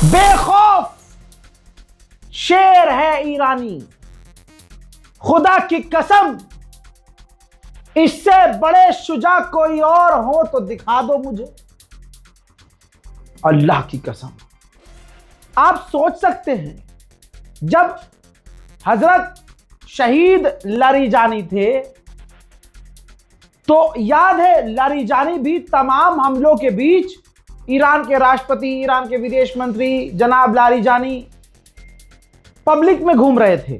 बेखौफ शेर है ईरानी, खुदा की कसम इससे बड़े शुजा कोई और हो तो दिखा दो मुझे। अल्लाह की कसम। आप सोच सकते हैं जब हजरत शहीद लारीजानी थे तो याद है लारीजानी भी तमाम हमलों के बीच ईरान के राष्ट्रपति, ईरान के विदेश मंत्री जनाब लारीजानी पब्लिक में घूम रहे थे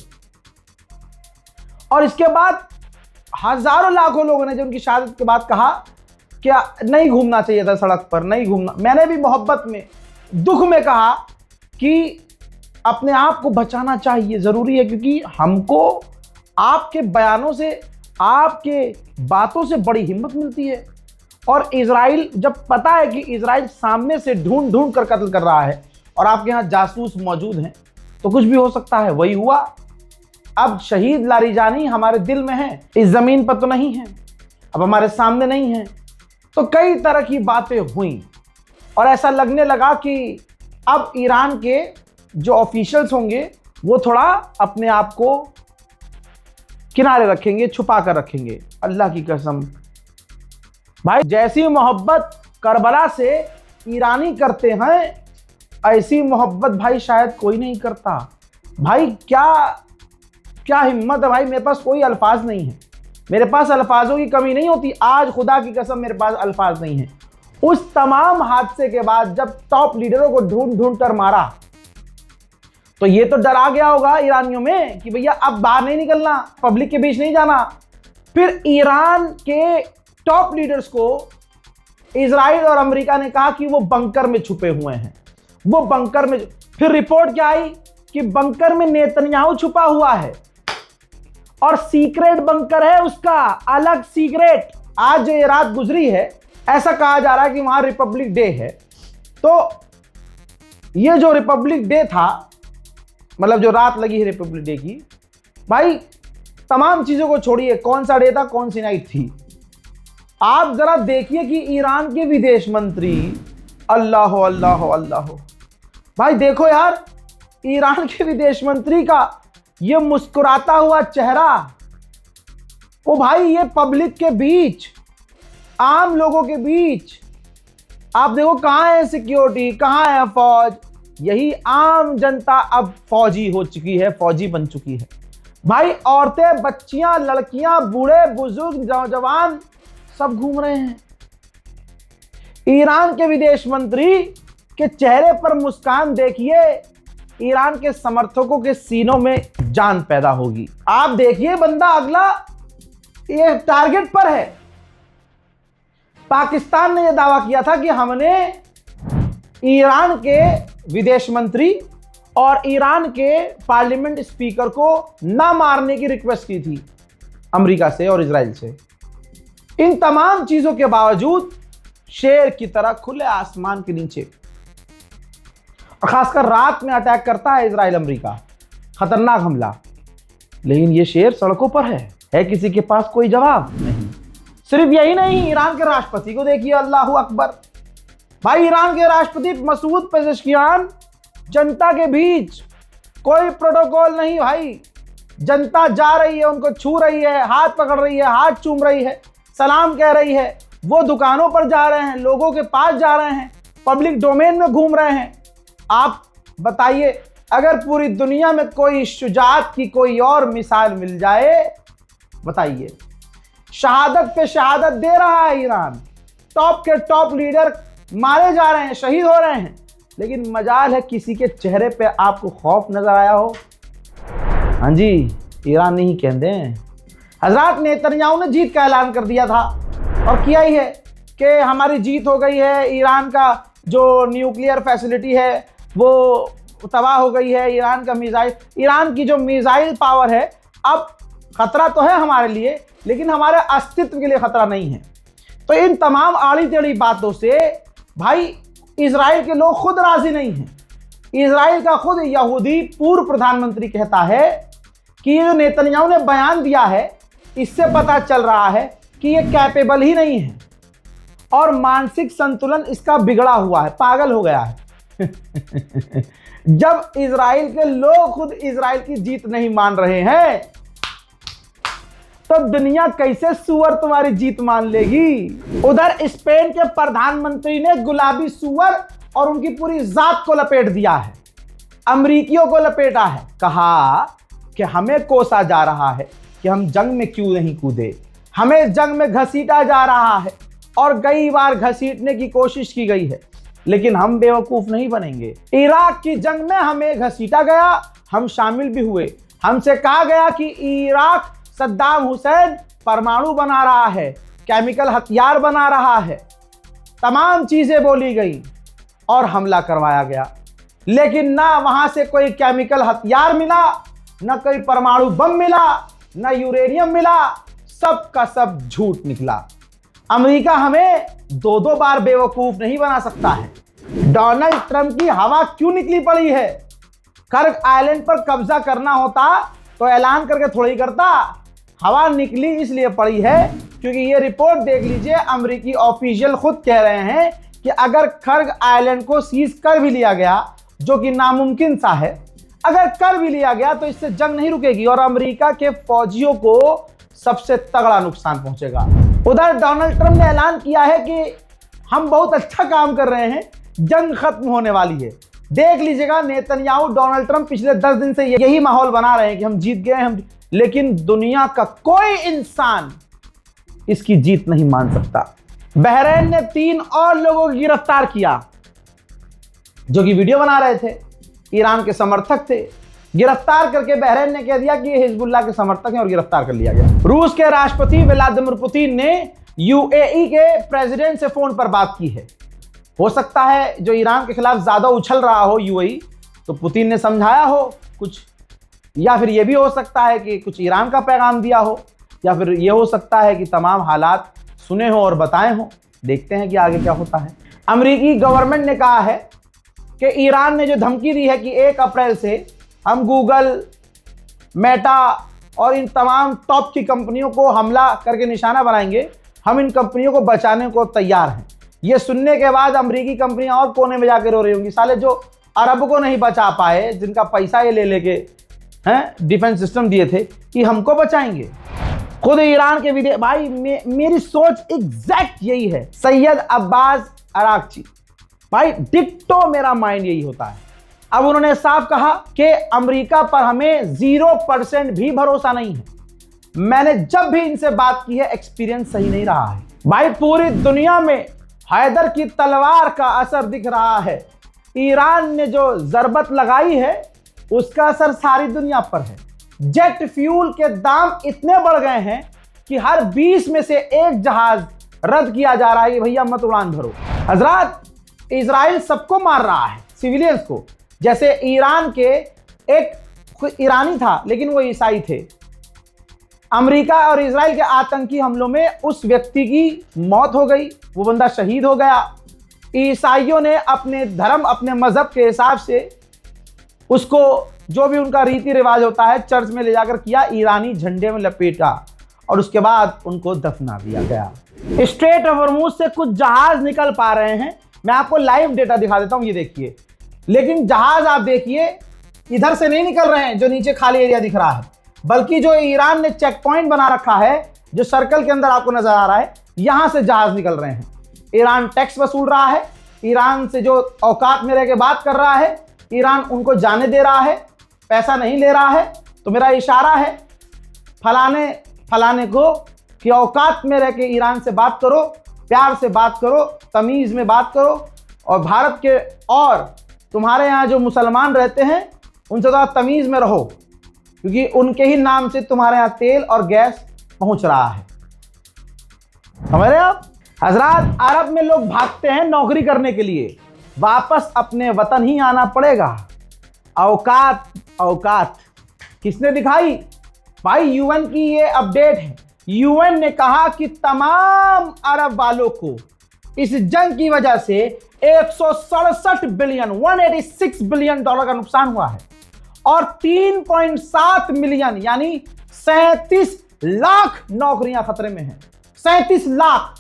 और इसके बाद हजारों लाखों लोगों ने जो उनकी शहादत के बाद कहा कि नहीं घूमना चाहिए था सड़क पर, नहीं घूमना। मैंने भी मोहब्बत में, दुख में कहा कि अपने आप को बचाना चाहिए, जरूरी है, क्योंकि हमको आपके बयानों से, आपके बातों से बड़ी हिम्मत मिलती है। और इजराइल, जब पता है कि इजराइल सामने से ढूंढ ढूंढ कर कत्ल कर रहा है और आपके यहाँ जासूस मौजूद हैं, तो कुछ भी हो सकता है। वही हुआ। अब शहीद लारीजानी हमारे दिल में है, इस जमीन पर तो नहीं है, अब हमारे सामने नहीं है। तो कई तरह की बातें हुई और ऐसा लगने लगा कि अब ईरान के जो ऑफिशियल्स होंगे वो थोड़ा अपने आप को किनारे रखेंगे, छुपा कर रखेंगे। अल्लाह की कसम भाई, जैसी मोहब्बत करबला से ईरानी करते हैं ऐसी मोहब्बत भाई शायद कोई नहीं करता। भाई क्या हिम्मत है भाई, मेरे पास कोई अल्फाज नहीं है, मेरे पास अल्फाजों की कमी नहीं होती। आज खुदा की कसम मेरे पास अल्फाज नहीं है। उस तमाम हादसे के बाद जब टॉप लीडरों को ढूंढ ढूंढ कर मारा तो ये तो डरा गया होगा ईरानियों में कि भैया अब बाहर नहीं निकलना, पब्लिक के बीच नहीं जाना। फिर ईरान के टॉप लीडर्स को इजराइल और अमेरिका ने कहा कि वो बंकर में छुपे हुए हैं, वो बंकर में। फिर रिपोर्ट क्या आई कि बंकर में नेतन्याहू छुपा हुआ है और सीक्रेट बंकर है उसका, अलग सीक्रेट। आज जो ये रात गुजरी है, ऐसा कहा जा रहा है कि वहां रिपब्लिक डे है। तो ये जो रिपब्लिक डे था, मतलब जो रात लगी है रिपब्लिक डे की, भाई तमाम चीजों को छोड़िए, कौन सा डे था, कौन सी नाइट थी, आप जरा देखिए कि ईरान के विदेश मंत्री, अल्लाह अल्लाह अल्लाह, भाई देखो यार, ईरान के विदेश मंत्री का ये मुस्कुराता हुआ चेहरा, ओ भाई ये पब्लिक के बीच, आम लोगों के बीच, आप देखो कहां है सिक्योरिटी, कहां है फौज। यही आम जनता अब फौजी हो चुकी है, फौजी बन चुकी है। भाई औरतें, बच्चियां, लड़कियां, बूढ़े बुजुर्ग, जवान सब घूम रहे हैं। ईरान के विदेश मंत्री के चेहरे पर मुस्कान देखिए, ईरान के समर्थकों के सीनों में जान पैदा होगी। आप देखिए बंदा अगला ये टारगेट पर है। पाकिस्तान ने यह दावा किया था कि हमने ईरान के विदेश मंत्री और ईरान के पार्लियामेंट स्पीकर को ना मारने की रिक्वेस्ट की थी अमेरिका से और इजराइल से। इन तमाम चीजों के बावजूद शेर की तरह खुले आसमान के नीचे, और खासकर रात में अटैक करता है इजराइल अमेरिका, खतरनाक हमला। लेकिन ये शेर सड़कों पर है किसी के पास कोई जवाब नहीं। सिर्फ यही नहीं, ईरान के राष्ट्रपति को देखिए, अल्लाह अकबर। भाई ईरान के राष्ट्रपति मसूद पेजेश्कियान जनता के बीच, कोई प्रोटोकॉल नहीं भाई, जनता जा रही है, उनको छू रही है, हाथ पकड़ रही है, हाथ चूम रही है, सलाम कह रही है। वो दुकानों पर जा रहे हैं, लोगों के पास जा रहे हैं, पब्लिक डोमेन में घूम रहे हैं। आप बताइए, अगर पूरी दुनिया में कोई शुजाअत की कोई और मिसाल मिल जाए, बताइए। शहादत पे शहादत दे रहा है ईरान, टॉप के टॉप लीडर मारे जा रहे हैं, शहीद हो रहे हैं, लेकिन मजाल है किसी के चेहरे पे आपको खौफ नजर आया हो। हाँ जी, ईरान नहीं कहते हैं। हजरत नेतन्याहू ने जीत का ऐलान कर दिया था और किया ही है कि हमारी जीत हो गई है, ईरान का जो न्यूक्लियर फैसिलिटी है वो तबाह हो गई है, ईरान का मिसाइल, ईरान की जो मिसाइल पावर है, अब खतरा तो है हमारे लिए, लेकिन हमारे अस्तित्व के लिए खतरा नहीं है। तो इन तमाम आड़ी टेढ़ी बातों से भाई इजराइल के लोग खुद राजी नहीं हैं। इजराइल का खुद यहूदी पूर्व प्रधानमंत्री कहता है कि ये जो नेतन्याहू ने बयान दिया है, इससे पता चल रहा है कि ये कैपेबल ही नहीं है और मानसिक संतुलन इसका बिगड़ा हुआ है, पागल हो गया है। जब इजराइल के लोग खुद इजराइल की जीत नहीं मान रहे हैं तो दुनिया कैसे सुअर तुम्हारी जीत मान लेगी। उधर स्पेन के प्रधानमंत्री ने गुलाबी सुअर और उनकी पूरी जात को लपेट दिया है, अमरीकियों को लपेटा है। कहा कि हमें कोसा जा रहा है कि हम जंग में क्यों नहीं कूदे, हमें जंग में घसीटा जा रहा है और कई बार घसीटने की कोशिश की गई है, लेकिन हम बेवकूफ नहीं बनेंगे। इराक की जंग में हमें घसीटा गया, हम शामिल भी हुए। हमसे कहा गया कि इराक सद्दाम हुसैन परमाणु बना रहा है, केमिकल हथियार बना रहा है, तमाम चीजें बोली गई और हमला करवाया गया। लेकिन ना वहां से कोई केमिकल हथियार मिला, ना कोई परमाणु बम मिला, ना यूरेनियम मिला, सब का सब झूठ निकला। अमेरिका हमें दो दो बार बेवकूफ नहीं बना सकता है। डोनाल्ड ट्रंप की हवा क्यों निकली पड़ी है? कर्ग आइलैंड पर कब्जा करना होता तो ऐलान करके थोड़ा ही करता। हवा निकली इसलिए पड़ी है क्योंकि ये रिपोर्ट देख लीजिए, अमेरिकी ऑफिशियल खुद कह रहे हैं कि अगर कर्ग आइलैंड को सीज कर भी लिया गया, जो कि नामुमकिन सा है, अगर कर भी लिया गया तो इससे जंग नहीं रुकेगी और अमेरिका के फौजियों को सबसे तगड़ा नुकसान पहुंचेगा। उधर डोनाल्ड ट्रंप ने ऐलान किया है कि हम बहुत अच्छा काम कर रहे हैं, जंग खत्म होने वाली है। देख लीजिएगा, नेतन्याहू डोनाल्ड ट्रंप पिछले 10 दिन से यही माहौल बना रहे हैं कि हम जीत गए, लेकिन दुनिया का कोई इंसान इसकी जीत नहीं मान सकता। बहरीन ने 3 और लोगों को गिरफ्तार किया जो कि वीडियो बना रहे थे, ईरान के समर्थक थे। गिरफ्तार करके बहरीन ने कह दिया कि ये हिजबुल्लाह के समर्थक हैं और गिरफ्तार कर लिया गया। रूस के राष्ट्रपति व्लादिमीर पुतिन ने यूएई के प्रेसिडेंट से फोन पर बात की है। हो सकता है जो ईरान के खिलाफ ज्यादा उछल रहा हो यूएई, तो पुतिन ने समझाया हो कुछ, या फिर यह भी हो सकता है कि कुछ ईरान का पैगाम दिया हो, या फिर यह हो सकता है कि तमाम हालात सुने हो और बताए हो। देखते हैं कि आगे क्या होता है। अमेरिकी गवर्नमेंट ने कहा है कि ईरान ने जो धमकी दी है कि 1 अप्रैल से हम गूगल, मेटा और इन तमाम टॉप की कंपनियों को हमला करके निशाना बनाएंगे, हम इन कंपनियों को बचाने को तैयार हैं। ये सुनने के बाद अमेरिकी कंपनियां और कोने में जाकर रो रही होंगी, साले जो अरब को नहीं बचा पाए, जिनका पैसा ये ले लेके हैं डिफेंस सिस्टम दिए थे, कि हमको बचाएंगे। खुद ईरान के विदेश भाई, मेरी सोच एग्जैक्ट यही है। सैयद अब्बास अरागची भाई, डिक्टो मेरा माइंड यही होता है। अब उन्होंने साफ कहा कि अमेरिका पर हमें 0% भी भरोसा नहीं है। मैंने जब भी इनसे बात की है, एक्सपीरियंस सही नहीं रहा है भाई। पूरी दुनिया में हैदर की तलवार का असर दिख रहा है। ईरान ने जो जरबत लगाई है उसका असर सारी दुनिया पर है। जेट फ्यूल के दाम इतने बढ़ गए हैं कि हर 20 में से 1 जहाज रद्द किया जा रहा है कि भैया मत उड़ान भरो। हजरात, इजराइल सबको मार रहा है, सिविलियंस को। जैसे ईरान के एक ईरानी था लेकिन वो ईसाई थे। अमेरिका और इजराइल के आतंकी हमलों में उस व्यक्ति की मौत हो गई, वो बंदा शहीद हो गया। ईसाइयों ने अपने धर्म, अपने मजहब के हिसाब से उसको, जो भी उनका रीति रिवाज होता है, चर्च में ले जाकर किया, ईरानी झंडे में लपेटा और उसके बाद उनको दफना दिया गया। स्ट्रेट ऑफ हॉर्मुज से कुछ जहाज निकल पा रहे हैं। मैं आपको लाइव डेटा दिखा देता हूं, ये देखिए। लेकिन जहाज आप देखिए इधर से नहीं निकल रहे हैं जो नीचे खाली एरिया दिख रहा है, बल्कि जो ईरान ने चेक पॉइंट बना रखा है, जो सर्कल के अंदर आपको नजर आ रहा है, यहां से जहाज निकल रहे हैं। ईरान टैक्स वसूल रहा है, ईरान से जो औकात में रह के बात कर रहा है, ईरान उनको जाने दे रहा है, पैसा नहीं ले रहा है। तो मेरा इशारा है फलाने को कि औकात में रह के ईरान से बात करो, प्यार से बात करो, तमीज में बात करो। और भारत के और तुम्हारे यहाँ जो मुसलमान रहते हैं उनसे थोड़ा तमीज में रहो, क्योंकि उनके ही नाम से तुम्हारे यहाँ तेल और गैस पहुंच रहा है। समझ रहे आप? हजरात, अरब में लोग भागते हैं नौकरी करने के लिए, वापस अपने वतन ही आना पड़ेगा। औकात किसने दिखाई भाई? यूएन की ये अपडेट है। यूएन ने कहा कि तमाम अरब वालों को इस जंग की वजह से 167 बिलियन, 186 बिलियन डॉलर का नुकसान हुआ है और 3.7 मिलियन यानी 37 लाख नौकरियां खतरे में हैं। 37 लाख।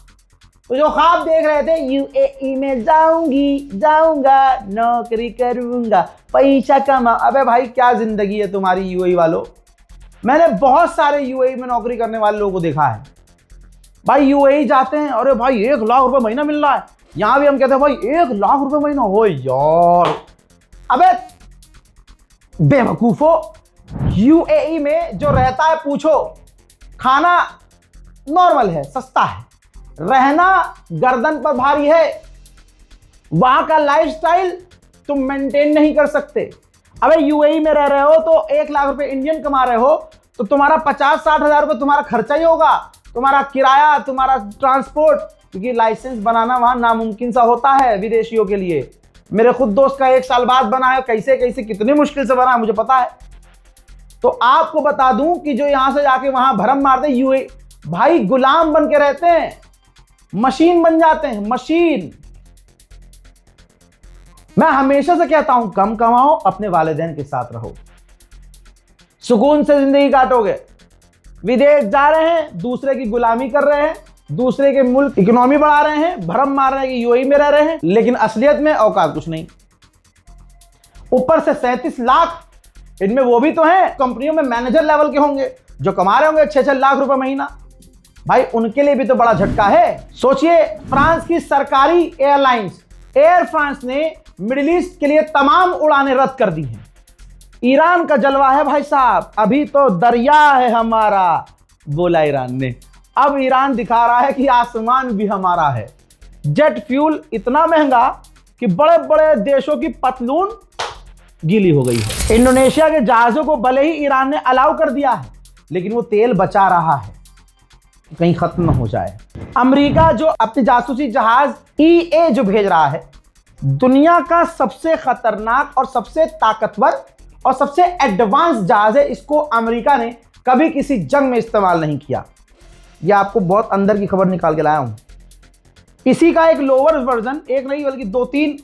तो जो ख्वाब देख रहे थे यूएई में जाऊंगा नौकरी करूंगा पैसा कमा, अबे भाई क्या जिंदगी है तुम्हारी यूएई वालों। मैंने बहुत सारे यूएई में नौकरी करने वाले लोगों को देखा है भाई, यूएई जाते हैं, अरे भाई 1 लाख रुपए महीना मिल रहा है। यहां भी हम कहते हैं भाई 1 लाख रुपए महीना हो यार, अबे बेवकूफो, यूएई में जो रहता है पूछो, खाना नॉर्मल है, सस्ता है, रहना गर्दन पर भारी है, वहां का लाइफस्टाइल तुम मेंटेन नहीं कर सकते। अबे यूएई में रह रहे हो तो 1 लाख रुपए इंडियन कमा रहे हो तो तुम्हारा 50-60 हजार रुपए तुम्हारा खर्चा ही होगा, तुम्हारा किराया, तुम्हारा ट्रांसपोर्ट, क्योंकि लाइसेंस बनाना वहां नामुमकिन सा होता है विदेशियों के लिए। मेरे खुद दोस्त का 1 साल बाद बना है, कैसे कैसे कितनी मुश्किल से बना है मुझे पता है। तो आपको बता दूं कि जो यहां से जाके वहां भरम मारते यूएई भाई गुलाम बन के रहते हैं, मशीन बन जाते हैं, मशीन। मैं हमेशा से कहता हूं कम कमाओ, अपने वालिदैन के साथ रहो, सुकून से जिंदगी काटोगे। विदेश जा रहे हैं, दूसरे की गुलामी कर रहे हैं, दूसरे के मुल्क इकोनॉमी बढ़ा रहे हैं, भरम मार रहे हैं कि यूएई में रह रहे हैं, लेकिन असलियत में औकात कुछ नहीं। ऊपर से 37 लाख, इनमें वो भी तो हैं कंपनियों में मैनेजर लेवल के होंगे जो कमा रहे होंगे 6-6 लाख रुपए महीना। भाई उनके लिए भी तो बड़ा झटका है। सोचिए, फ्रांस की सरकारी एयरलाइंस एयर फ्रांस ने मिडिल ईस्ट के लिए तमाम उड़ानें रद्द कर दी हैं। ईरान का जलवा है भाई साहब, अभी तो दरिया है हमारा, बोला ईरान ने। अब ईरान दिखा रहा है कि आसमान भी हमारा है। जेट फ्यूल इतना महंगा कि बड़े बड़े देशों की पतलून गीली हो गई है। इंडोनेशिया के जहाजों को भले ही ईरान ने अलाउ कर दिया है, लेकिन वो तेल बचा रहा है कहीं खत्म न हो जाए। अमेरिका जो अपने जासूसी जहाज ईए जो भेज रहा है, दुनिया का सबसे खतरनाक और सबसे ताकतवर और सबसे एडवांस जहाज है। इसको अमेरिका ने कभी किसी जंग में इस्तेमाल नहीं किया। यह आपको बहुत अंदर की खबर निकाल के लाया हूं। इसी का एक लोअर वर्जन, एक नहीं बल्कि 2-3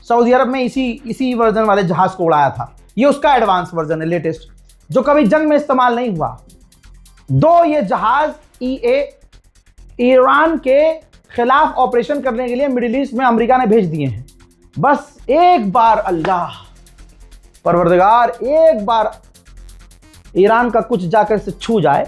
सऊदी अरब में इसी वर्जन वाले जहाज को उड़ाया था। ये उसका एडवांस वर्जन है, लेटेस्ट, जो कभी जंग में इस्तेमाल नहीं हुआ। 2 ये जहाज ईए ईरान के खिलाफ ऑपरेशन करने के लिए मिडिल ईस्ट में अमेरिका ने भेज दिए हैं। बस एक बार अल्लाह परवरदिगार एक बार ईरान का कुछ जाकर से छू जाए,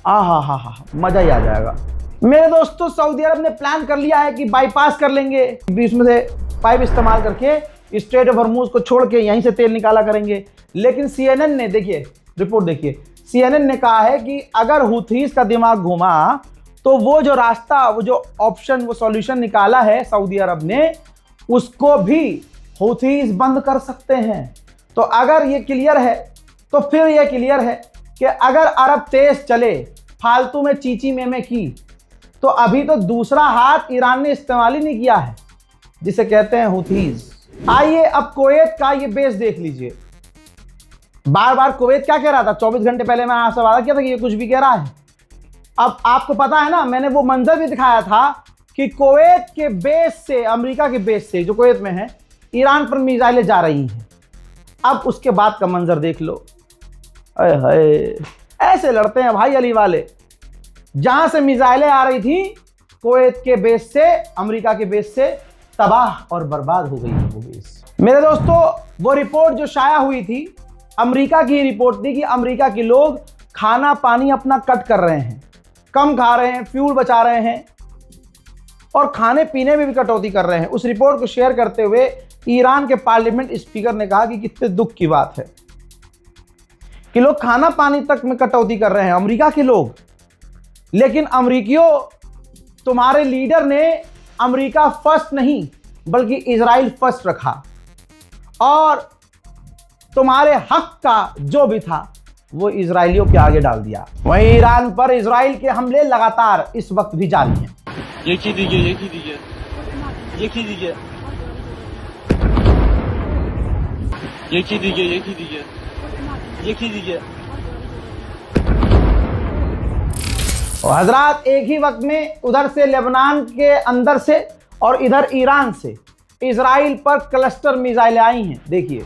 हा मजा ही आ जाएगा। मेरे दोस्तों, सऊदी अरब ने प्लान कर लिया है कि बाईपास कर लेंगे, बीच में से पाइप इस्तेमाल करके स्ट्रेट ऑफ हॉर्मुज को छोड़ के यहीं से तेल निकाला करेंगे। लेकिन सीएनएन ने, देखिए रिपोर्ट देखिए, सीएनएन ने कहा है कि अगर हुथीस का दिमाग घुमा तो वो जो रास्ता, वो जो ऑप्शन, वो सॉल्यूशन निकाला है सऊदी अरब ने, उसको भी हुथीस बंद कर सकते हैं। तो अगर ये क्लियर है तो फिर ये क्लियर है कि अगर अरब तेज चले, फालतू में चीची में की, तो अभी तो दूसरा हाथ ईरान ने इस्तेमाल ही नहीं किया है, जिसे कहते हैं हुथीस। आइए अब कुवैत का ये बेस देख लीजिए। बार बार कुवैत क्या कह रहा था, 24 घंटे पहले मैंने आपसे वादा किया था कि ये कुछ भी कह रहा है। अब आपको पता है ना, मैंने वो मंजर भी दिखाया था कि कुवैत के बेस से, अमेरिका के बेस से जो कुवैत में है, ईरान पर मिसाइलें जा रही हैं। अब उसके बाद का मंजर देख लो, अरे ऐसे लड़ते हैं भाई अली वाले। जहां से मिसाइलें आ रही थी कुवैत के बेस से, अमेरिका के बेस से, तबाह और बर्बाद हो गई है वो बेस। मेरे दोस्तों, वो रिपोर्ट जो शाया हुई थी, अमेरिका की रिपोर्ट थी कि अमेरिका के लोग खाना पानी अपना कट कर रहे हैं, कम खा रहे हैं, फ्यूल बचा रहे हैं और खाने पीने में भी कटौती कर रहे हैं। उस रिपोर्ट को शेयर करते हुए ईरान के पार्लियामेंट स्पीकर ने कहा कि कितने दुख की बात है कि लोग खाना पानी तक में कटौती कर रहे हैं, अमेरिका के लोग। लेकिन अमेरिकियों, तुम्हारे लीडर ने अमेरिका फर्स्ट नहीं बल्कि इजराइल फर्स्ट रखा और तुम्हारे हक का जो भी था वो इजराइलियों के आगे डाल दिया। वहीं ईरान पर इजराइल के हमले लगातार इस वक्त भी जारी हैं। ये की दीजिए, ये की दीजिए, ये की दीजिए, ये की दीजिए, ये की दीजिए, ये की दीजिए। और हजरात, एक ही वक्त में उधर से लेबनान के अंदर से और इधर ईरान से इजराइल पर क्लस्टर मिसाइलें आई हैं। देखिए,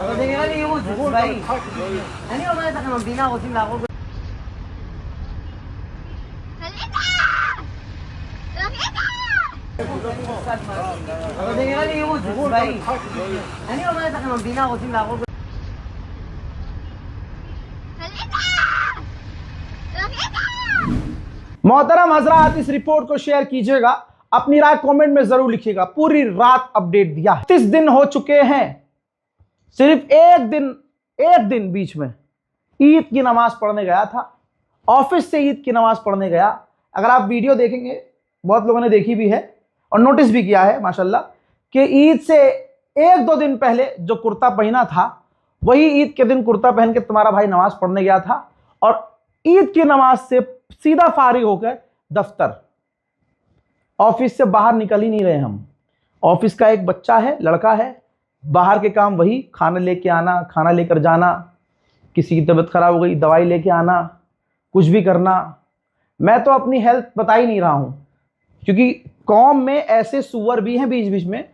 אבל זה נראה לי ייעוץ, זה צבאי. אני אומרת לכם, המדינה רוצים להרוג... אבל זה נראה לי ייעוץ, זה צבאי. אני אומרת לכם, המדינה רוצים להרוג... मोहतरम हजरात, इस रिपोर्ट को शेयर कीजिएगा, अपनी राय कमेंट में जरूर लिखिएगा। पूरी रात अपडेट दिया है। 30 दिन हो चुके हैं, सिर्फ एक दिन बीच में ईद की नमाज पढ़ने गया था। ऑफिस से ईद की नमाज पढ़ने गया। अगर आप वीडियो देखेंगे, बहुत लोगों ने देखी भी है और नोटिस भी किया है माशाल्लाह, कि ईद से 1-2 दिन पहले जो कुर्ता पहना था, वही ईद के दिन कुर्ता पहन के तुम्हारा भाई नमाज पढ़ने गया था और ईद की नमाज से सीधा फारिग होकर दफ्तर, ऑफिस से बाहर निकल ही नहीं रहे हम। ऑफिस का एक बच्चा है, लड़का है, बाहर के काम वही, खाना लेके आना, खाना लेकर जाना, किसी की तबीयत खराब हो गई दवाई लेके आना, कुछ भी करना। मैं तो अपनी हेल्थ बता ही नहीं रहा हूँ, क्योंकि कौम में ऐसे सुअर भी हैं बीच बीच में,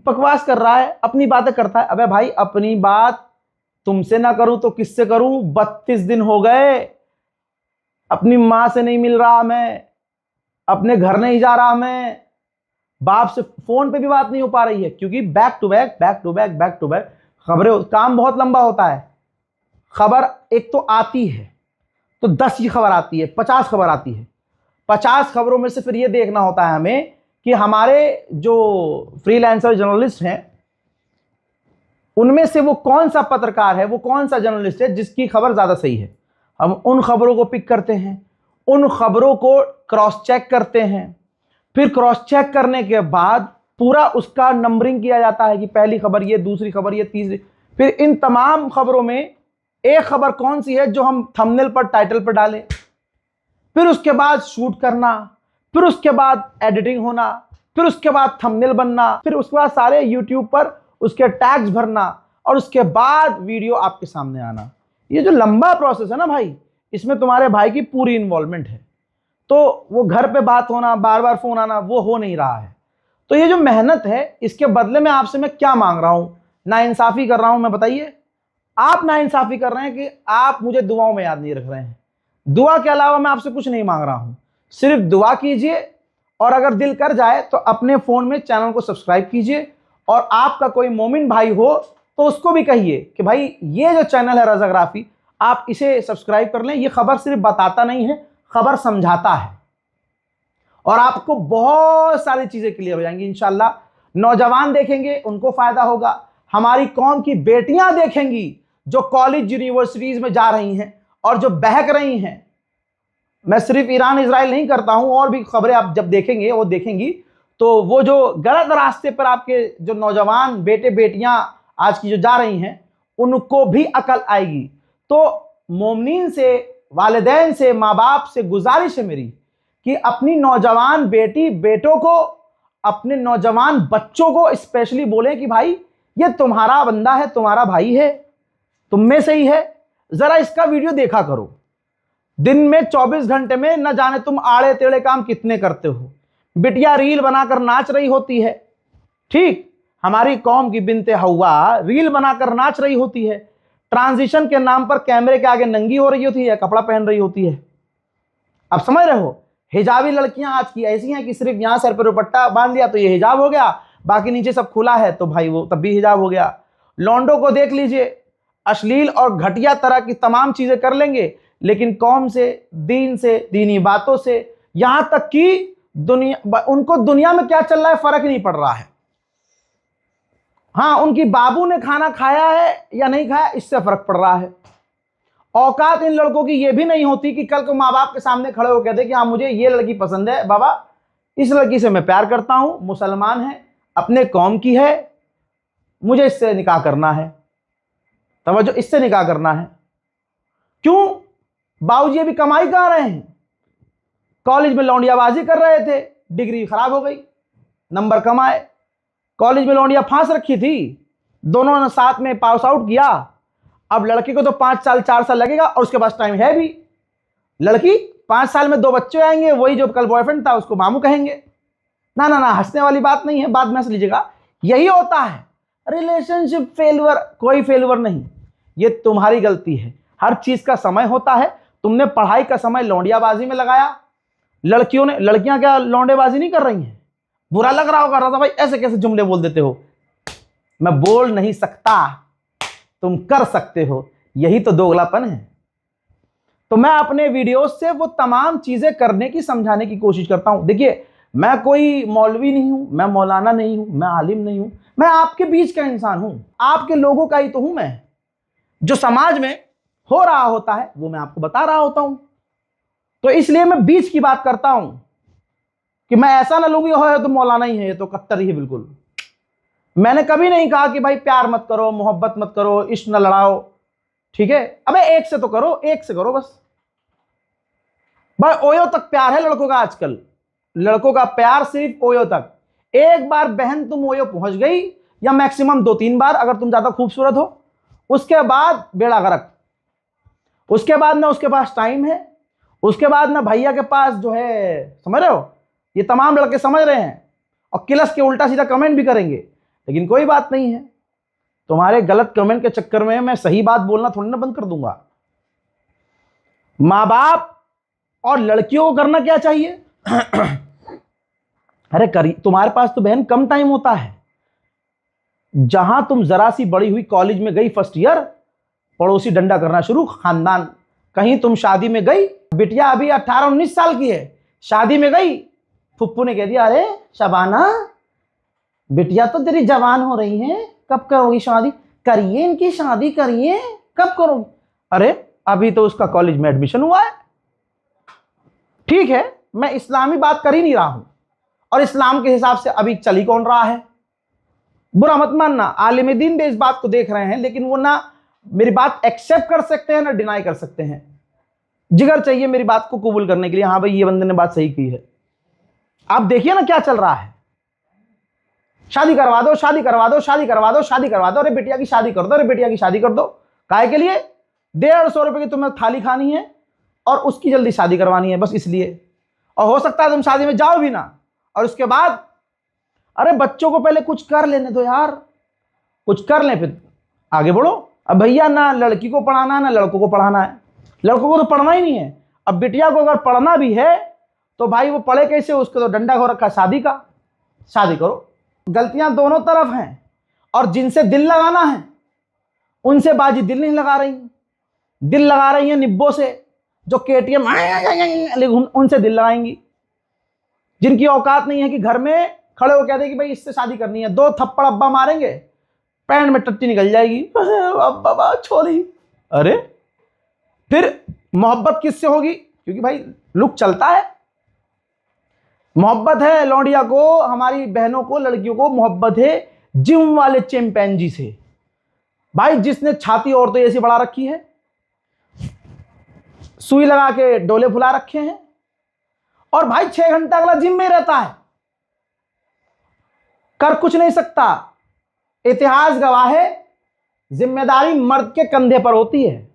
बकवास कर रहा है, अपनी बातें करता है। अबे भाई, अपनी बात तुमसे ना करूं तो किससे करूं? 32 दिन हो गए, अपनी माँ से नहीं मिल रहा मैं, अपने घर नहीं जा रहा मैं, बाप से फोन पे भी बात नहीं हो पा रही है, क्योंकि बैक टू बैक खबरें, काम बहुत लंबा होता है। खबर एक तो आती है तो 10 की खबर आती है, 50 खबर आती है। 50 खबरों में से फिर ये देखना होता है हमें कि हमारे जो फ्रीलांसर जर्नलिस्ट हैं, उनमें से वो कौन सा पत्रकार है, वो कौन सा जर्नलिस्ट है जिसकी खबर ज़्यादा सही है। हम उन खबरों को पिक करते हैं, उन खबरों को क्रॉस चेक करते हैं, फिर क्रॉस चेक करने के बाद पूरा उसका नंबरिंग किया जाता है कि पहली खबर ये, दूसरी खबर ये, तीसरी। फिर इन तमाम खबरों में एक खबर कौन सी है जो हम थंबनेल पर, टाइटल पर डालें, फिर उसके बाद शूट करना, फिर उसके बाद एडिटिंग होना, फिर उसके बाद थंबनेल बनना, फिर उसके बाद सारे यूट्यूब पर उसके टैग्स भरना और उसके बाद वीडियो आपके सामने आना। ये जो लंबा प्रोसेस है ना भाई, इसमें तुम्हारे भाई की पूरी इन्वॉल्वमेंट है। तो वो घर पे बात होना, बार बार फोन आना, वो हो नहीं रहा है। तो ये जो मेहनत है, इसके बदले में आपसे मैं क्या मांग रहा हूं? नाइंसाफी कर रहा हूं मैं? बताइए, आप नाइंसाफी कर रहे हैं कि आप मुझे दुआओं में याद नहीं रख रहे हैं। दुआ के अलावा मैं आपसे कुछ नहीं मांग रहा हूं, सिर्फ दुआ कीजिए और अगर दिल कर जाए तो अपने फोन में चैनल को सब्सक्राइब कीजिए, और आपका कोई मोमिन भाई हो तो उसको भी कहिए कि भाई ये जो चैनल है रज़ाग्राफी, आप इसे सब्सक्राइब कर लें। ये खबर सिर्फ बताता नहीं है, खबर समझाता है, और आपको बहुत सारी चीजें क्लियर हो जाएंगी इंशाल्लाह। नौजवान देखेंगे, उनको फायदा होगा। हमारी कौम की बेटियां देखेंगी जो कॉलेज यूनिवर्सिटीज में जा रही हैं और जो बहक रही हैं। मैं सिर्फ ईरान इजराइल नहीं करता हूं, और भी खबरें आप जब देखेंगे, वो देखेंगी, तो वो जो गलत रास्ते पर आपके जो नौजवान बेटे बेटियां आज की जो जा रही हैं, उनको भी अकल आएगी। तो मोमिनीन से, वालिदैन से, माँ बाप से गुजारिश है मेरी कि अपनी नौजवान बेटी बेटों को, अपने नौजवान बच्चों को स्पेशली बोलें कि भाई ये तुम्हारा बंदा है, तुम्हारा भाई है, तुम में से ही है, जरा इसका वीडियो देखा करो। दिन में 24 घंटे में न जाने तुम आड़े टेढ़े काम कितने करते हो। बिटिया रील बनाकर नाच रही होती है, ठीक, हमारी कौम की बिनते हवा रील बनाकर नाच रही होती है, ट्रांजिशन के नाम पर कैमरे के आगे नंगी हो रही होती है, कपड़ा पहन रही होती है। अब समझ रहे हो, हिजाबी लड़कियां आज की ऐसी हैं कि सिर्फ यहां सर पर दुपट्टा बांध लिया तो ये हिजाब हो गया, बाकी नीचे सब खुला है तो भाई वो तब भी हिजाब हो गया। लौंडों को देख लीजिए, अश्लील और घटिया तरह की तमाम चीजें कर लेंगे, लेकिन कौम से, दीन से, दीनी बातों से, यहां तक कि दुनिया, उनको दुनिया में क्या चल रहा है फर्क नहीं पड़ रहा है। हाँ, उनकी बाबू ने खाना खाया है या नहीं खाया, इससे फर्क पड़ रहा है। औकात इन लड़कों की ये भी नहीं होती कि कल को माँ बाप के सामने खड़े हो कहते कि हाँ मुझे ये लड़की पसंद है, बाबा इस लड़की से मैं प्यार करता हूं, मुसलमान है, अपने कौम की है, मुझे इससे निकाह करना है। तवज्जो, इससे निकाह करना है। क्यों? बाबूजी अभी कमाई कर रहे हैं, कॉलेज में लौंडियाबाजी कर रहे थे, डिग्री खराब हो गई, नंबर कम आए, कॉलेज में लौंडिया फांस रखी थी, दोनों ने साथ में पास आउट किया। अब लड़के को तो 5 साल 4 साल लगेगा और उसके पास टाइम है भी। लड़की 5 साल में 2 बच्चे आएंगे, वही जो कल बॉयफ्रेंड था उसको मामू कहेंगे। ना ना ना, हंसने वाली बात नहीं है, बात में हंस लीजिएगा। यही होता है रिलेशनशिप फेल्यूर, कोई फेल्यूर नहीं, ये तुम्हारी गलती है। हर चीज का समय होता है। तुमने पढ़ाई का समय लौंडियाबाजी में लगाया, लड़कियां क्या लौंडेबाजी नहीं कर रही हैं? बुरा लग रहा होगा, राजा भाई ऐसे कैसे जुमले बोल देते हो? मैं बोल नहीं सकता, तुम कर सकते हो, यही तो दोगलापन है। तो मैं अपने वीडियो से वो तमाम चीजें करने की, समझाने की कोशिश करता हूं। देखिए, मैं कोई मौलवी नहीं हूं, मैं मौलाना नहीं हूं, मैं आलिम नहीं हूं, मैं आपके बीच का इंसान हूं, आपके लोगों का ही तो हूं मैं। जो समाज में हो रहा होता है वो मैं आपको बता रहा होता हूं। तो इसलिए मैं बीच की बात करता हूं कि मैं ऐसा ना लूंगी हो तो मौलाना ही है, ये तो कट्टर ही है बिल्कुल। मैंने कभी नहीं कहा कि भाई प्यार मत करो, मोहब्बत मत करो, इश्क न लड़ाओ, ठीक है? अबे एक से तो करो, एक से करो बस। भाई ओयो तक प्यार है लड़कों का आजकल, लड़कों का प्यार सिर्फ ओयो तक। एक बार बहन तुम ओयो पहुंच गई, या मैक्सिमम 2-3 बार अगर तुम ज्यादा खूबसूरत हो, उसके बाद बेड़ा गर्क। उसके बाद ना उसके पास टाइम है, उसके बाद ना भैया के पास जो है, समझ रहे हो? ये तमाम लड़के समझ रहे हैं और किलस के उल्टा सीधा कमेंट भी करेंगे, लेकिन कोई बात नहीं है। तुम्हारे गलत कमेंट के चक्कर में मैं सही बात बोलना थोड़ी ना बंद कर दूंगा। माँ बाप और लड़कियों को करना क्या चाहिए? अरे तुम्हारे पास तो बहन कम टाइम होता है। जहां तुम जरा सी बड़ी हुई कॉलेज में गई फर्स्ट ईयर, पड़ोसी डंडा करना शुरू, खानदान। कहीं तुम शादी में गई, बिटिया अभी 18-19 साल की है, शादी में गई, फुप्पू ने कह दिया अरे शबाना बिटिया तो तेरी जवान हो रही है, कब करोगी शादी? करिए इनकी शादी करिए, कब करोगी? अरे अभी तो उसका कॉलेज में एडमिशन हुआ है। ठीक है, मैं इस्लामी बात कर ही नहीं रहा हूं, और इस्लाम के हिसाब से अभी चल ही कौन रहा है? बुरा मत मानना, आलिम दीन भी इस बात को देख रहे हैं, लेकिन वो ना मेरी बात एक्सेप्ट कर सकते हैं ना डिनाई कर सकते हैं। जिगर चाहिए मेरी बात को कबूल करने के लिए, हाँ भाई ये बंदे ने बात सही की है। आप देखिए ना क्या चल रहा है, शादी करवा दो, शादी करवा दो, शादी करवा दो, शादी करवा दो, अरे बिटिया की शादी कर दो, अरे बिटिया की शादी कर दो। काहे के लिए? 150 रुपए की तुम्हें थाली खानी है और उसकी जल्दी शादी करवानी है, बस इसलिए। और हो सकता है तुम शादी में जाओ भी ना, और उसके बाद अरे बच्चों को पहले कुछ कर लेने दो यार, कुछ कर लें फिर आगे बढ़ो। अब भैया ना लड़की को पढ़ाना है ना लड़कों को पढ़ाना है, लड़कों को तो पढ़ना ही नहीं है। अब बिटिया को अगर पढ़ना भी है तो भाई वो पढ़े कैसे? उसको तो डंडा हो रखा शादी का, शादी करो। गलतियां दोनों तरफ हैं, और जिनसे दिल लगाना है उनसे बाजी दिल नहीं लगा रही, दिल लगा रही है निब्बों से, जो KTM उनसे दिल लगाएंगी। जिनकी औकात नहीं है कि घर में खड़े हो कहते कि भाई इससे शादी करनी है, 2 थप्पड़ अब्बा मारेंगे, पैंट में टट्टी निकल जाएगी, अब्बा छोड़ी। अरे फिर मोहब्बत किससे होगी? क्योंकि भाई लुक चलता है, मोहब्बत है लौंडिया को, हमारी बहनों को, लड़कियों को मोहब्बत है जिम वाले चिंपैंजी से। भाई जिसने छाती और तो ऐसी बढ़ा रखी है, सुई लगा के डोले फुला रखे हैं, और भाई 6 घंटा अगला जिम में रहता है, कर कुछ नहीं सकता। इतिहास गवाह है, जिम्मेदारी मर्द के कंधे पर होती है।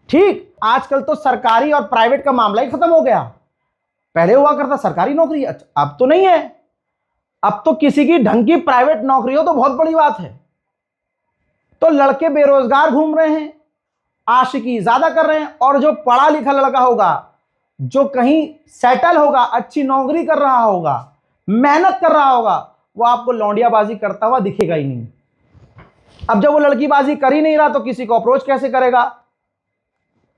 ठीक, आजकल तो सरकारी और प्राइवेट का मामला ही खत्म हो गया। पहले हुआ करता सरकारी नौकरी, अब तो नहीं है। अब तो किसी की ढंग की प्राइवेट नौकरी हो तो बहुत बड़ी बात है। तो लड़के बेरोजगार घूम रहे हैं, आशिकी ज्यादा कर रहे हैं, और जो पढ़ा लिखा लड़का होगा, जो कहीं सेटल होगा, अच्छी नौकरी कर रहा होगा, मेहनत कर रहा होगा, वो आपको लौंडियाबाजी करता हुआ दिखेगा ही नहीं। अब जब वो लड़कीबाजी कर ही नहीं रहा तो किसी को अप्रोच कैसे करेगा?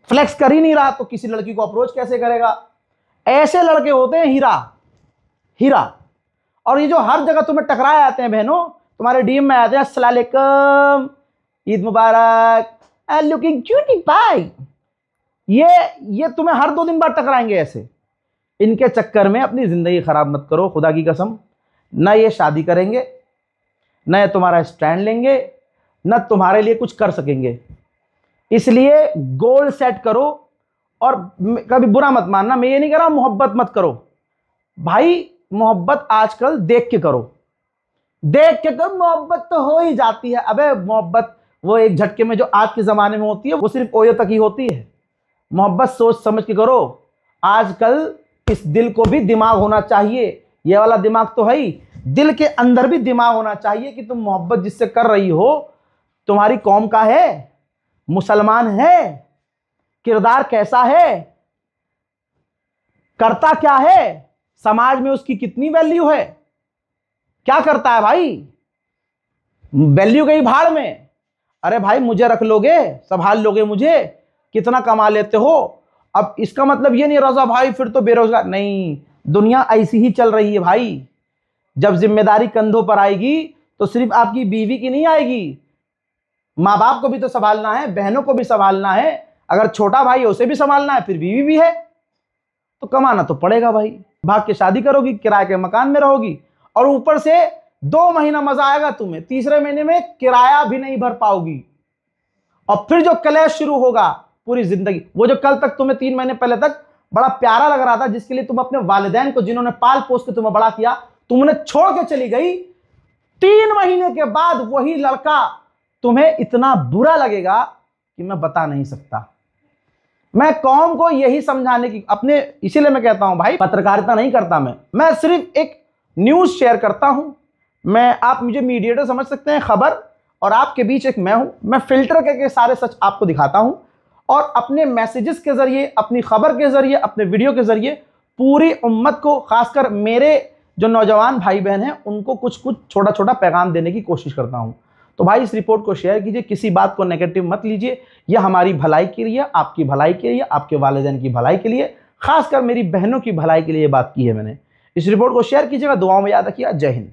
फ्लेक्स कर ही नहीं रहा तो किसी लड़की को अप्रोच कैसे करेगा? ऐसे लड़के होते हैं हीरा, हीरा। और ये जो हर जगह तुम्हें टकराए आते हैं बहनों, तुम्हारे डीएम में आते हैं, अस्सलाम वालेकुम, ईद मुबारक, लुकिंग क्यूटी पाई, ये तुम्हें हर 2 दिन बाद टकराएंगे ऐसे। इनके चक्कर में अपनी जिंदगी खराब मत करो, खुदा की कसम। ना ये शादी करेंगे, ना ये तुम्हारा स्टैंड लेंगे, न तुम्हारे लिए कुछ कर सकेंगे। इसलिए गोल सेट करो, और कभी बुरा मत मानना, मैं ये नहीं कह रहा मोहब्बत मत करो भाई, मोहब्बत आजकल देख के करो, देख के करो, मोहब्बत तो हो ही जाती है। अबे मोहब्बत वो एक झटके में जो आज के ज़माने में होती है वो सिर्फ ओयो तक ही होती है। मोहब्बत सोच समझ के करो। आजकल इस दिल को भी दिमाग होना चाहिए, ये वाला दिमाग तो है ही, दिल के अंदर भी दिमाग होना चाहिए कि तुम मोहब्बत जिससे कर रही हो तुम्हारी कौम का है, मुसलमान है, किरदार कैसा है, करता क्या है, समाज में उसकी कितनी वैल्यू है, क्या करता है भाई, वैल्यू गई भाड़ में। अरे भाई मुझे रख लोगे, संभाल लोगे मुझे, कितना कमा लेते हो। अब इसका मतलब ये नहीं रजा भाई फिर तो बेरोजगार, नहीं, दुनिया ऐसी ही चल रही है भाई। जब जिम्मेदारी कंधों पर आएगी तो सिर्फ आपकी बीवी की नहीं आएगी, माँ बाप को भी तो संभालना है, बहनों को भी संभालना है, अगर छोटा भाई है उसे भी संभालना है, फिर बीवी भी है, तो कमाना तो पड़ेगा भाई। भाग के शादी करोगी, किराए के मकान में रहोगी, और ऊपर से 2 महीना मजा आएगा तुम्हें, तीसरे महीने में किराया भी नहीं भर पाओगी, और फिर जो कलेश शुरू होगा पूरी जिंदगी। वो जो कल तक तुम्हें 3 महीने पहले तक बड़ा प्यारा लग रहा था, जिसके लिए तुम अपने वालिदैन को, जिन्होंने पाल पोस के तुम्हें बड़ा किया, तुमने छोड़ के चली गई, 3 महीने के बाद वही लड़का तुम्हें इतना बुरा लगेगा कि मैं बता नहीं सकता। मैं कौम को यही समझाने की अपने, इसीलिए मैं कहता हूं भाई पत्रकारिता नहीं करता मैं सिर्फ एक न्यूज शेयर करता हूं। मैं, आप मुझे मीडिएटर समझ सकते हैं, खबर, और आपके बीच एक मैं हूं, मैं फिल्टर करके सारे सच आपको दिखाता हूं, और अपने मैसेजेस के जरिए, अपनी खबर के जरिए, अपने वीडियो के जरिए पूरी उम्मत को, खासकर मेरे जो नौजवान भाई बहन हैं उनको कुछ कुछ छोटा छोटा पैगाम देने की कोशिश करता हूं। तो भाई इस रिपोर्ट को शेयर कीजिए, किसी बात को नेगेटिव मत लीजिए, यह हमारी भलाई के लिए, आपकी भलाई के लिए, आपके वालिदैन की भलाई के लिए, खासकर मेरी बहनों की भलाई के लिए बात की है मैंने। इस रिपोर्ट को शेयर कीजिएगा, दुआओं में याद रखिएगा। जय हिंद।